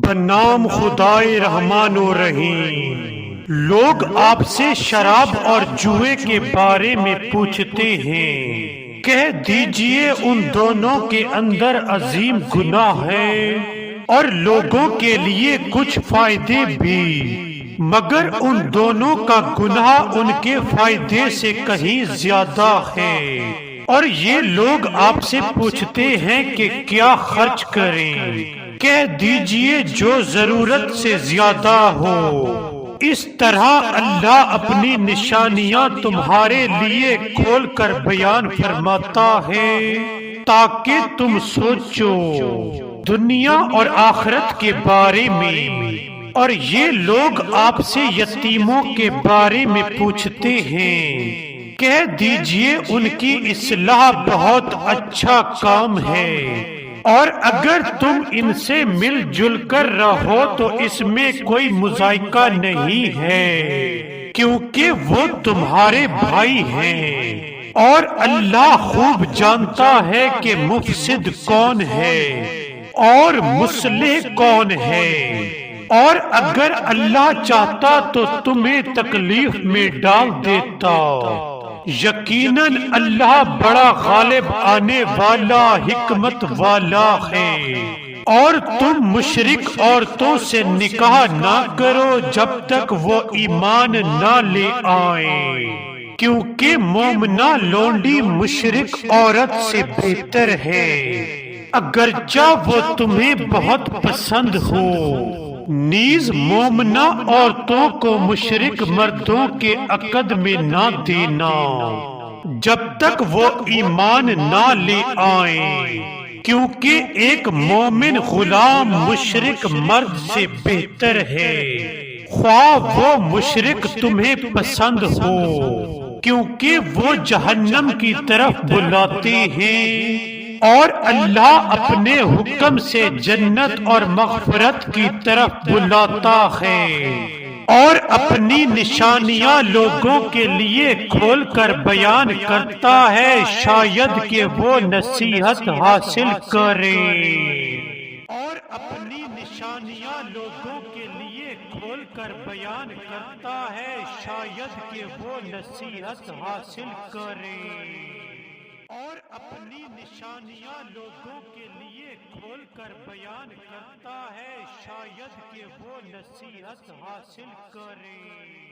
بنام خدائے رحمان و رحیم۔ لوگ آپ سے شراب اور جوئے کے بارے میں پوچھتے ہیں، کہہ دیجئے ان دونوں کے اندر عظیم گناہ ہے اور لوگوں کے لیے کچھ فائدے بھی، مگر ان دونوں کا گناہ ان کے فائدے سے کہیں زیادہ ہے۔ اور یہ لوگ آپ سے پوچھتے ہیں کہ کیا خرچ کریں، کہہ دیجئے جو ضرورت سے زیادہ ہو۔ اس طرح اللہ اپنی نشانیاں تمہارے لیے کھول کر بیان فرماتا ہے تاکہ تم سوچو دنیا اور آخرت کے بارے میں۔ اور یہ لوگ آپ سے یتیموں کے بارے میں پوچھتے ہیں، کہہ دیجئے ان کی اصلاح بہت اچھا کام ہے، اور اگر تم ان سے مل جل کر رہو تو اس میں کوئی مذائقہ نہیں ہے، کیونکہ وہ تمہارے بھائی ہیں، اور اللہ خوب جانتا ہے کہ مفسد کون ہے اور مصلح کون ہے۔ اور اگر اللہ چاہتا تو تمہیں تکلیف میں ڈال دیتا، یقیناً اللہ بڑا غالب آنے والا حکمت والا ہے۔ اور تم مشرک عورتوں سے نکاح نہ کرو جب تک وہ ایمان نہ لے آئیں، کیونکہ مومنہ لونڈی مشرک عورت سے بہتر ہے، اگرچہ وہ تمہیں بہت پسند ہو۔ نیز مومنہ عورتوں کو مشرک مردوں کے عقد میں نہ دینا جب تک وہ ایمان نہ لے آئیں، کیونکہ ایک مومن غلام مشرک مرد سے بہتر ہے، خواہ وہ مشرک تمہیں پسند ہو، کیونکہ وہ جہنم کی طرف بلاتے ہیں، اور اللہ اپنے حکم سے جنت اور مغفرت کی طرف بلاتا ہے، اور اپنی نشانیاں لوگوں کے لیے کھول کر بیان کرتا ہے شاید کہ وہ نصیحت حاصل کریں۔ اور اپنی نشانیاں لوگوں کے لیے کھول کر بیان کرتا ہے شاید کہ وہ نصیحت حاصل کریں۔ اور اپنی نشانیاں لوگوں کے لیے کھول کر بیان کرتا ہے شاید کہ وہ نصیحت حاصل کریں۔